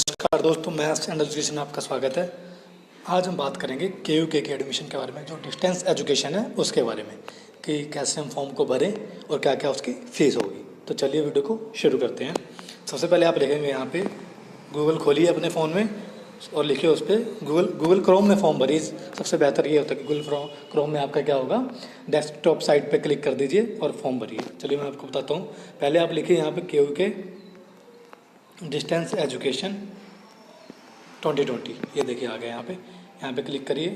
नमस्कार दोस्तों, maths and education में आपका स्वागत है। आज हम बात करेंगे केयूके के एडमिशन के बारे में, जो डिस्टेंस एजुकेशन है उसके बारे में, कि कैसे हम फॉर्म को भरें और क्या क्या उसकी फ़ीस होगी। तो चलिए वीडियो को शुरू करते हैं। सबसे पहले आप लिखेंगे यहाँ पे, गूगल खोलिए अपने फ़ोन में और लिखिए उस पर गूगल क्रोम में फॉर्म भरिए। सबसे बेहतर ये होता है कि गूगल क्रोम में आपका क्या होगा, डेस्कटॉप साइट पर क्लिक कर दीजिए और फॉर्म भरिए। चलिए मैं आपको बताता हूँ। पहले आप लिखिए यहाँ पर केयूके डिस्टेंस एजुकेशन 2020, ये देखिए आ गया। यहाँ पे क्लिक करिए,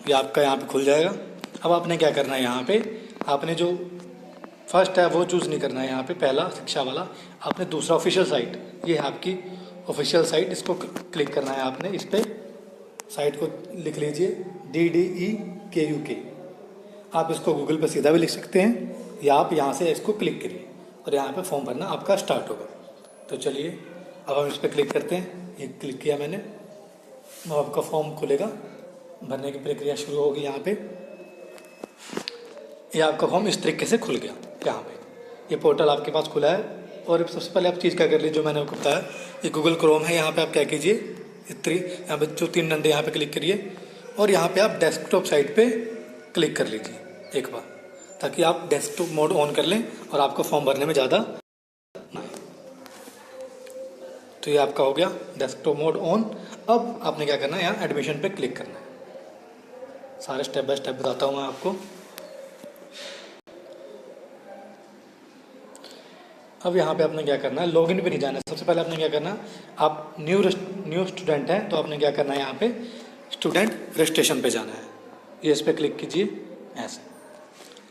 ये आपका यहाँ पे खुल जाएगा। अब आपने क्या करना है, यहाँ पे आपने जो फर्स्ट है वो चूज़ नहीं करना है। यहाँ पे पहला शिक्षा वाला, आपने दूसरा ऑफिशियल साइट, ये है आपकी ऑफिशियल साइट, इसको क्लिक करना है आपने। इस पर साइट को लिख लीजिए DDEKUK। आप इसको गूगल पर सीधा भी लिख सकते हैं या आप यहाँ से इसको क्लिक करिए और यहाँ पे फॉर्म भरना आपका स्टार्ट होगा। तो चलिए अब हम इस पर क्लिक करते हैं। ये क्लिक किया मैंने, अब आपका फॉर्म खुलेगा, भरने की प्रक्रिया शुरू होगी। यहाँ पे ये आपका फॉर्म इस तरीके से खुल गया। यहाँ पे ये पोर्टल आपके पास खुला है। और सबसे पहले आप चीज़ क्या कर लीजिए, जो मैंने आपको बताया, ये गूगल क्रोम है। यहाँ पे आप क्या कीजिए, यहाँ पे जो 3 डंडे यहाँ पे क्लिक करिए और यहाँ पे आप डेस्कटॉप साइट पे क्लिक कर लीजिए एक बार, ताकि आप डेस्कटॉप मोड ऑन कर लें और आपको फॉर्म भरने में ज़्यादा। तो ये आपका हो गया डेस्कटॉप मोड ऑन। अब आपने क्या करना है, यहाँ एडमिशन पे क्लिक करना है। सारे स्टेप बाय स्टेप बताता हूँ मैं आपको। अब यहाँ पे आपने क्या करना है, लॉगिन पे नहीं जाना है। सबसे पहले आपने क्या करना है, आप न्यू स्टूडेंट हैं तो आपने क्या करना है, यहाँ पे स्टूडेंट रजिस्ट्रेशन पे जाना है। ये इस पर क्लिक कीजिए ऐसे।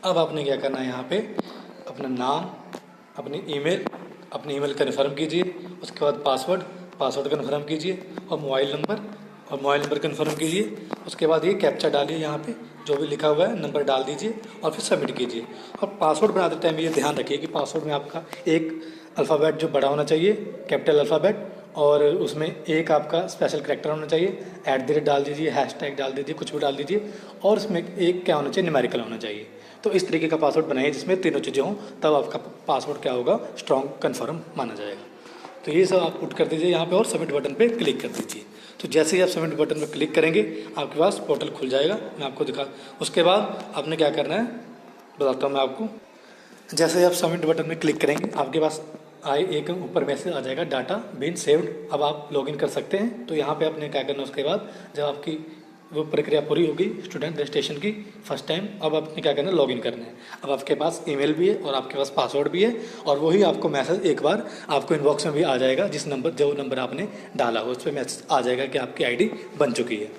अब आपने क्या करना है, यहाँ पे अपना नाम, अपनी ईमेल कन्फर्म कीजिए। उसके बाद पासवर्ड कन्फर्म कीजिए और मोबाइल नंबर कन्फर्म कीजिए। उसके बाद ये कैप्चा डालिए, यहाँ पे जो भी लिखा हुआ है नंबर डाल दीजिए और फिर सबमिट कीजिए। और पासवर्ड बनाते टाइम ये ध्यान रखिए कि पासवर्ड में आपका एक अल्फ़ाबेट जो बड़ा होना चाहिए, कैपिटल अल्फ़ाबेट, और उसमें एक आपका स्पेशल कैरेक्टर होना चाहिए। @ डाल दीजिए, हैशटैग डाल दीजिए, कुछ भी डाल दीजिए। और उसमें एक क्या होना चाहिए, न्यूमेरिकल होना चाहिए। तो इस तरीके का पासवर्ड बनाइए जिसमें तीनों चीज़ें हों, तब आपका पासवर्ड क्या होगा, स्ट्रॉन्ग कन्फर्म माना जाएगा। तो ये सब आप पुट कर दीजिए यहाँ पे और सबमिट बटन पे क्लिक कर दीजिए। तो जैसे ही आप सबमिट बटन पे क्लिक करेंगे आपके पास पोर्टल खुल जाएगा। मैं आपको दिखा, उसके बाद आपने क्या करना है बताता हूँ मैं आपको। जैसे ही आप सबमिट बटन में क्लिक करेंगे आपके पास एक ऊपर मैसेज आ जाएगा, डाटा बीन सेव्ड। अब आप लॉगिन कर सकते हैं। तो यहाँ पे आपने क्या करना है, उसके बाद जब आपकी वो प्रक्रिया पूरी होगी स्टूडेंट रजिस्ट्रेशन की फर्स्ट टाइम, अब आपने क्या करना है, लॉगिन करना है। अब आपके पास ईमेल भी है और आपके पास पासवर्ड भी है, और वही आपको मैसेज एक बार आपको इनबॉक्स में भी आ जाएगा। जो नंबर आपने डाला हो उस पर मैसेज आ जाएगा कि आपकी आईडी बन चुकी है।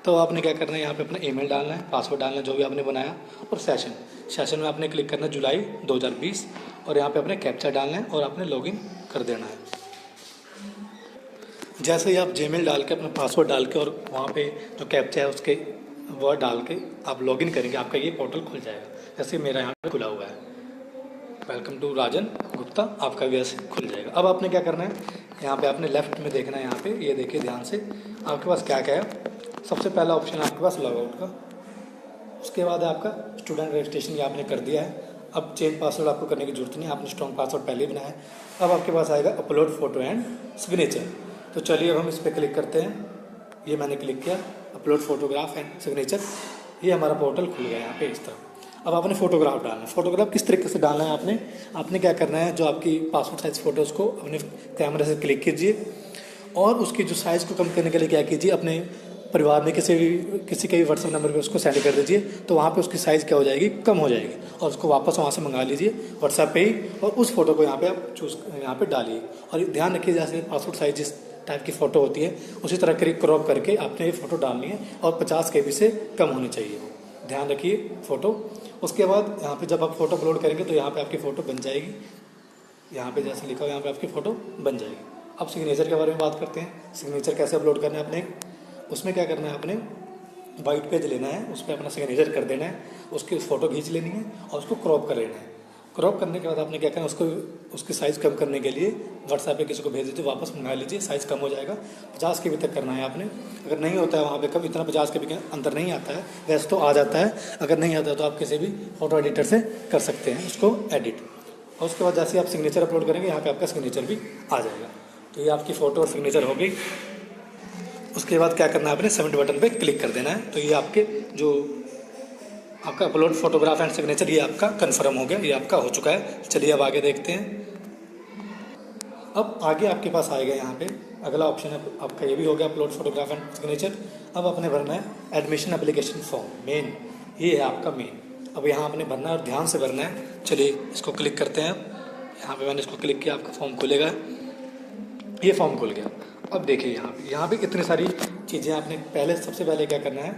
तो आपने क्या करना है, यहाँ पे अपना ईमेल डालना है, पासवर्ड डालना है जो भी आपने बनाया, और सेशन में आपने क्लिक करना है जुलाई 2020, और यहाँ पे अपने कैप्चा डालना है और आपने लॉगिन कर देना है। जैसे ही आप जीमेल डाल के अपना पासवर्ड डाल के और वहाँ पे जो कैप्चा है उसके वर्ड डाल के आप लॉगिन करेंगे, आपका ये पोर्टल खुल जाएगा। जैसे मेरा यहाँ पे खुला हुआ है, वेलकम टू राजन गुप्ता, आपका भी ऐसे खुल जाएगा। अब आपने क्या करना है, यहाँ पे आपने लेफ्ट में देखना है, यहाँ पे ये देखिए ध्यान से, आपके पास क्या क्या है। सबसे पहला ऑप्शन आपके पास लॉगआउट का, उसके बाद आपका स्टूडेंट रजिस्ट्रेशन, ये आपने कर दिया है। अब चेंज पासवर्ड आपको करने की जरूरत नहीं है, आपने स्ट्रॉन्ग पासवर्ड पहले ही बनाया है। अब आपके पास आएगा अपलोड फोटो एंड सिग्नेचर। तो चलिए अब हम इस पर क्लिक करते हैं। ये मैंने क्लिक किया, अपलोड फोटोग्राफ एंड सिग्नेचर। ये हमारा पोर्टल खुल गया यहाँ पे इस तरह। अब आपने फोटोग्राफ डालना है। फोटोग्राफ किस तरीके से डालना है, आपने क्या करना है, जो आपकी पासपोर्ट साइज फ़ोटो उसको अपने कैमरे से क्लिक कीजिए और उसकी जो साइज़ को कम करने के लिए क्या कीजिए, अपने परिवार में किसी के भी व्हाट्सएप नंबर पे उसको सेंड कर दीजिए। तो वहाँ पे उसकी साइज़ क्या हो जाएगी, कम हो जाएगी, और उसको वापस वहाँ से मंगा लीजिए व्हाट्सएप पे ही, और उस फोटो को यहाँ पे आप यहाँ पे डालिए। और ध्यान रखिए, जैसे पासपोर्ट साइज जिस टाइप की फ़ोटो होती है उसी तरह क्रॉप करके आपने ये फ़ोटो डालनी है, और 50 KB से कम होनी चाहिए। ध्यान रखिए फ़ोटो। उसके बाद यहाँ पे जब आप फ़ोटो अपलोड करेंगे तो यहाँ पे आपकी फ़ोटो बन जाएगी। यहाँ पे जैसे लिखा हो यहाँ पे आपकी फ़ोटो बन जाएगी। अब सिग्नेचर के बारे में बात करते हैं। सिग्नेचर कैसे अपलोड करना है, अपने उसमें क्या करना है, आपने वाइट पेज लेना है, उस पर अपना सिग्नेचर कर देना है, उसकी फ़ोटो खींच लेनी है और उसको क्रॉप कर लेना है। क्रॉप करने के बाद आपने क्या करना है, उसकी साइज़ कम करने के लिए व्हाट्सएप पे किसी को भेज दीजिए, वापस मंगा लीजिए, साइज़ कम हो जाएगा। 50 KB तक करना है आपने। अगर नहीं होता है वहाँ पे कम, इतना 50 KB के अंदर नहीं आता है, वैसे तो आ जाता है, अगर नहीं आता है तो आप किसी भी फ़ोटो एडिटर से कर सकते हैं उसको एडिट। और उसके बाद जैसे आप सिग्नेचर अपलोड करेंगे यहाँ पे आपका सिग्नेचर भी आ जाएगा। तो ये आपकी फ़ोटो और सिग्नेचर हो गई। उसके बाद क्या करना है, आपने सबमिट बटन पे क्लिक कर देना है। तो ये आपके जो आपका अपलोड फोटोग्राफ एंड सिग्नेचर ये आपका कंफर्म हो गया, ये आपका हो चुका है। चलिए अब आगे देखते हैं। अब आगे आपके पास आएगा यहाँ पे अगला ऑप्शन है आपका, ये भी हो गया अपलोड फोटोग्राफ एंड सिग्नेचर। अब आपने भरना है एडमिशन एप्लीकेशन फॉर्म, मेन ये है आपका मेन। अब यहाँ आपने भरना है और ध्यान से भरना है। चलिए इसको क्लिक करते हैं। यहाँ पे मैंने इसको क्लिक किया, आपका फॉर्म खुलेगा। ये फॉर्म खुल गया। अब देखिए यहाँ पे इतनी सारी चीज़ें आपने सबसे पहले क्या करना है,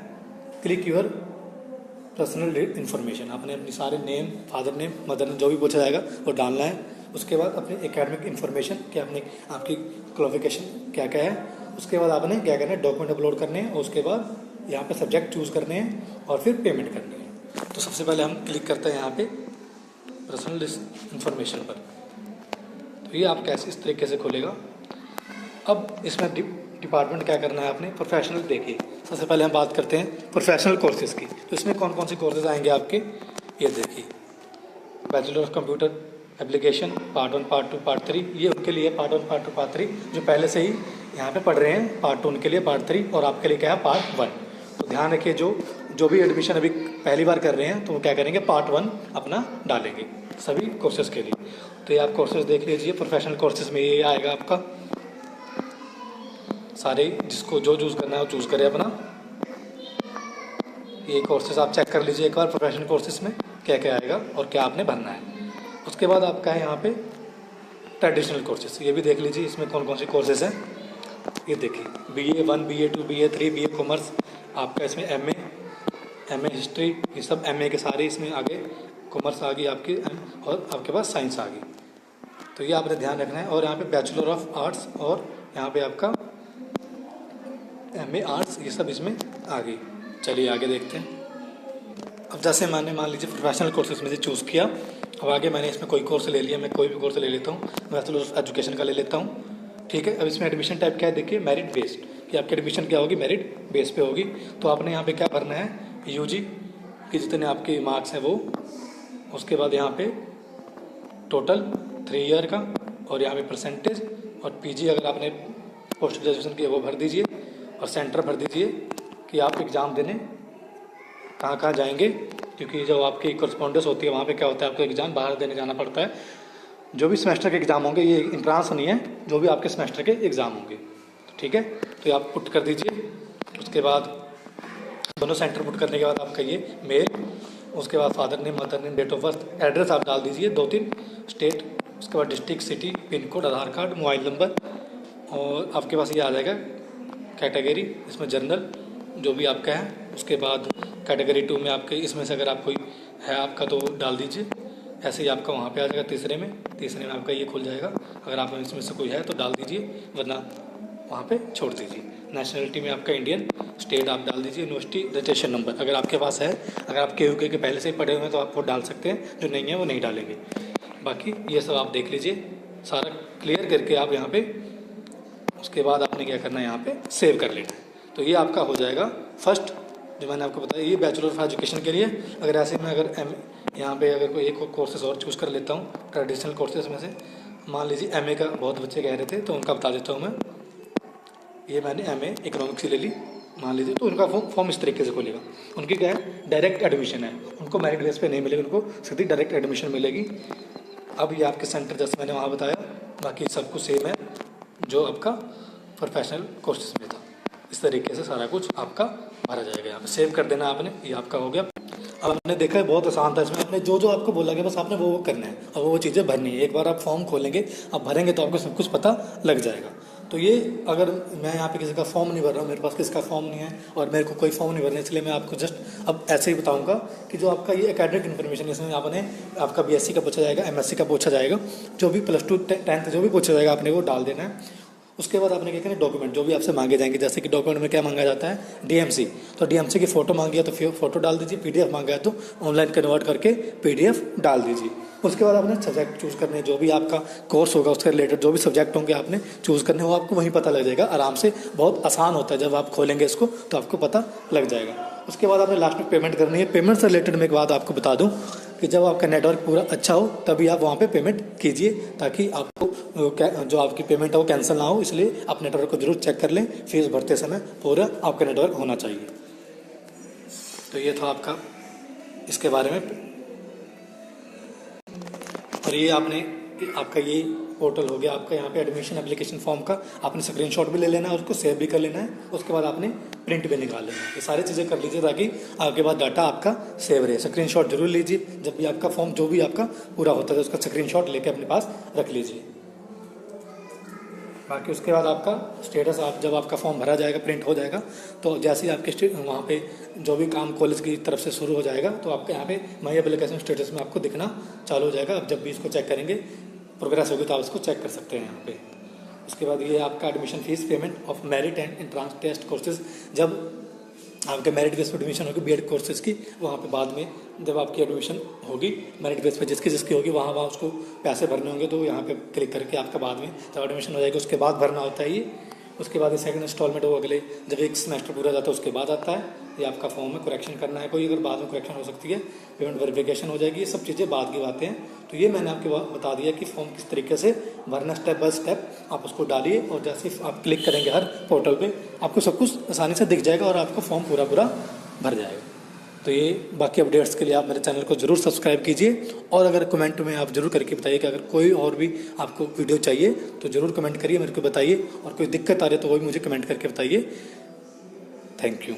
क्लिक यूर पर्सनल इन्फॉर्मेशन। आपने अपनी सारे name, father name, mother name जो भी पूछा जाएगा वो डालना है। उसके बाद अपनी एकेडमिक इन्फॉर्मेशन कि आपने आपकी क्वालिफिकेशन क्या क्या है। उसके बाद आपने क्या करना है, डॉक्यूमेंट अपलोड करने हैं। और उसके बाद यहाँ पे सब्जेक्ट चूज़ करने हैं और फिर पेमेंट करनी है। तो सबसे पहले हम क्लिक करते हैं यहाँ पे पर्सनल इन्फॉर्मेशन पर। तो ये आप कैसे इस तरीके से खुलेगा। अब इसमें डिपार्टमेंट क्या करना है आपने, प्रोफेशनल। देखिए सबसे पहले हम बात करते हैं प्रोफेशनल कोर्सेज़ की। तो इसमें कौन कौन से कोर्सेज आएंगे आपके, ये देखिए bachelor of computer application part 1 part 2 part 3, ये उनके लिए पार्ट 1 पार्ट 2 पार्ट 3 जो पहले से ही यहाँ पे पढ़ रहे हैं। पार्ट 2 उनके लिए, पार्ट 3 और आपके लिए क्या है पार्ट 1। तो ध्यान रखिए जो भी एडमिशन अभी पहली बार कर रहे हैं तो वो क्या करेंगे, पार्ट 1 अपना डालेंगे सभी कोर्सेज़ के लिए। तो ये आप कोर्सेज देख लीजिए। प्रोफेशनल कोर्सेज में ये आएगा आपका सारे, जिसको जो चूज़ करना है वो चूज़ करें अपना। ये कोर्सेज आप चेक कर लीजिए एक बार, प्रोफेशनल कोर्सेज में क्या क्या आएगा और क्या आपने भरना है। उसके बाद आपका है यहाँ पे ट्रेडिशनल कोर्सेज, ये भी देख लीजिए इसमें कौन कौन से कोर्सेज हैं। ये देखिए BA1 BA2 BA3 BA commerce, आपका इसमें MA हिस्ट्री, ये सब MA के सारे इसमें आगे, कॉमर्स आ गई आपकी और आपके पास साइंस आ गई। तो ये आपने ध्यान रखना है। और यहाँ पे बैचलर ऑफ आर्ट्स और यहाँ पे आपका MA आर्ट्स, ये सब इसमें आ गई। चलिए आगे देखते हैं। अब जैसे मैंने मान लीजिए प्रोफेशनल कोर्सेज में से चूज़ किया, अब आगे मैंने इसमें कोई कोर्स ले लिया, मैं कोई भी कोर्स ले लेता हूँ, बैचलर ऑफ एजुकेशन का ले लेता हूँ। ठीक है। अब इसमें एडमिशन टाइप क्या है, देखिए मेरिट बेस्ड, कि आपकी एडमिशन क्या होगी, मेरिट बेस पे होगी। तो आपने यहाँ पे क्या भरना है, UG के जितने आपके मार्क्स हैं वो, उसके बाद यहाँ पे टोटल 3 ईयर का, और यहाँ पे परसेंटेज, और PG अगर आपने पोस्ट ग्रेजुएशन किया वो भर दीजिए, और सेंटर भर दीजिए कि आप एग्ज़ाम देने कहाँ कहाँ जाएंगे। क्योंकि जो आपकी करस्पॉन्डेंस होती है वहाँ पे क्या होता है, आपको एग्ज़ाम बाहर देने जाना पड़ता है। जो भी सेमेस्टर के एग्ज़ाम होंगे, ये इंट्रांस नहीं है, जो भी आपके सेमेस्टर के एग्ज़ाम होंगे। ठीक है। तो ये आप पुट कर दीजिए। उसके बाद दोनों सेंटर पुट करने के बाद आपका ये मेल, उसके बाद father name, mother name, date of birth, address आप डाल दीजिए 2-3 स्टेट, उसके बाद district, city, pin code, Aadhaar card, mobile number, और आपके पास ये आ जाएगा कैटेगरी, इसमें जनरल जो भी आपका है। उसके बाद कैटेगरी 2 में आपके इसमें से अगर आप कोई है आपका तो डाल दीजिए, ऐसे ही आपका वहाँ पे आ जाएगा। तीसरे में आपका ये खुल जाएगा, अगर आप इसमें से कोई है तो डाल दीजिए, वरना वहाँ पे छोड़ दीजिए। नेशनलिटी में आपका इंडियन, स्टेट आप डाल दीजिए, यूनिवर्सिटी, रजिस्ट्रेशन नंबर अगर आपके पास है। अगर आप KUK के पहले से ही पढ़े हुए हैं तो आप वो डाल सकते हैं, जो नहीं है वो नहीं डालेंगे। बाकी ये सब आप देख लीजिए, सारा क्लियर करके आप यहाँ पे, उसके बाद आपने क्या करना है, यहाँ पे सेव कर लेना है। तो ये आपका हो जाएगा फर्स्ट, जो मैंने आपको बताया, ये बैचलर ऑफ एजुकेशन के लिए। अगर ऐसे में अगर यहाँ पे अगर कोई एक कोर्सेज और चूज़ कर लेता हूँ ट्रेडिशनल कोर्सेज में से, मान लीजिए MA का बहुत बच्चे कह रहे थे तो उनका बता देता हूँ मैं। ये मैंने MA इकोनॉमिक्स ले ली मान लीजिए, तो उनका फॉर्म इस तरीके से खुलेगा। उनकी क्या है, डायरेक्ट एडमिशन है, उनको मेरिट बेस पे नहीं मिलेगी, उनको सीधी डायरेक्ट एडमिशन मिलेगी। अब ये आपके सेंटर जैसे मैंने वहाँ बताया, बाकी सब कुछ सेम है जो आपका प्रोफेशनल कोर्सेज में था। इस तरीके से सारा कुछ आपका भरा जाएगा। यहाँ पे सेव कर देना आपने, ये आपका हो गया। अब आपने देखा है बहुत आसान था, इसमें आपने जो आपको बोला गया बस आपने वो करना है और वो चीज़ें भरनी है। एक बार आप फॉर्म खोलेंगे, आप भरेंगे तो आपको सब कुछ पता लग जाएगा। तो ये अगर मैं यहाँ पे किसी का फॉर्म नहीं भर रहा हूँ, मेरे पास किसका फॉर्म नहीं है और मेरे को कोई फॉर्म नहीं भरना, इसलिए मैं आपको जस्ट अब ऐसे ही बताऊँगा कि जो आपका ये एकेडमिक इन्फॉर्मेशन, इसमें आपने आपका BSc का पूछा जाएगा, MSc का पूछा जाएगा, जो भी +2 10th जो भी पूछा जाएगा आपने वो डाल देना है। उसके बाद आपने क्या करना है, डॉक्यूमेंट जो भी आपसे मांगे जाएंगे, जैसे कि डॉक्यूमेंट में क्या मांगा जाता है, DMC, तो DMC की फ़ोटो मांगी है तो फ़ोटो डाल दीजिए, PDF मांगा है तो ऑनलाइन कन्वर्ट करके PDF डाल दीजिए। उसके बाद आपने सब्जेक्ट चूज़ करने, जो भी आपका कोर्स होगा उसके रिलेटेड जो भी सब्जेक्ट होंगे आपने चूज़ करने, वो आपको वहीं पता लग जाएगा आराम से। बहुत आसान होता है, जब आप खोलेंगे इसको तो आपको पता लग जाएगा। उसके बाद आपने लास्ट में पेमेंट करनी है। पेमेंट से रिलेटेड मैं एक बात आपको बता दूँ कि जब आपका नेटवर्क पूरा अच्छा हो तभी आप वहाँ पे पेमेंट कीजिए, ताकि आपको जो आपकी पेमेंट है वो कैंसिल ना हो। इसलिए आप नेटवर्क को जरूर चेक कर लें, फीस भरते समय पूरा आपका नेटवर्क होना चाहिए। तो ये था आपका इसके बारे में। और ये आपका ये पोर्टल हो गया आपका। यहाँ पे एडमिशन एप्लीकेशन फॉर्म का आपने स्क्रीनशॉट भी ले लेना है, उसको सेव भी कर लेना है, उसके बाद आपने प्रिंट भी निकाल लेना है। ये सारी चीज़ें कर लीजिए ताकि आपके पास डाटा आपका सेव रहे। स्क्रीनशॉट जरूर लीजिए, जब भी आपका फॉर्म जो भी आपका पूरा होता है उसका स्क्रीनशॉट लेके अपने पास रख लीजिए। बाकी उसके बाद आपका स्टेटस, आप जब आपका फॉर्म भरा जाएगा, प्रिंट हो जाएगा, तो जैसे ही आपके वहाँ पे जो भी काम कॉलेज की तरफ से शुरू हो जाएगा तो आपके यहाँ पे माई एप्लीकेशन स्टेटस में आपको दिखना चालू हो जाएगा। आप जब भी इसको चेक करेंगे, प्रोग्रेस होगी तो आप इसको चेक कर सकते हैं यहाँ पे। उसके बाद ये आपका admission fees payment of merit and entrance test courses, जब आपके मेरिट बेस पर एडमिशन होगी बीएड कोर्सेज की, वहाँ पे बाद में जब आपकी एडमिशन होगी मेरिट बेस पे जिसकी होगी वहाँ उसको पैसे भरने होंगे, तो यहाँ पे क्लिक करके आपका बाद में जब एडमिशन हो जाएगी उसके बाद भरना होता है ये। उसके बाद ये सेकंड इंस्टॉलमेंट वो अगले जब एक सेमेस्टर पूरा जाता है उसके बाद आता है। ये आपका फॉर्म में करेक्शन करना है कोई, अगर बाद में करेक्शन हो सकती है, पेमेंट वेरिफिकेशन हो जाएगी, ये सब चीज़ें बाद की बातें हैं। तो ये मैंने आपको बता दिया कि फॉर्म किस तरीके से भरना, स्टेप बाय स्टेप आप उसको डालिए और जैसे आप क्लिक करेंगे हर पोर्टल पे आपको सब कुछ आसानी से दिख जाएगा और आपका फॉर्म पूरा भर जाएगा। तो ये बाकी अपडेट्स के लिए आप मेरे चैनल को जरूर सब्सक्राइब कीजिए, और अगर कमेंट में आप जरूर करके बताइए कि अगर कोई और भी आपको वीडियो चाहिए तो जरूर कमेंट करिए, मेरे को बताइए, और कोई दिक्कत आ रही है तो वो भी मुझे कमेंट करके बताइए। Thank you.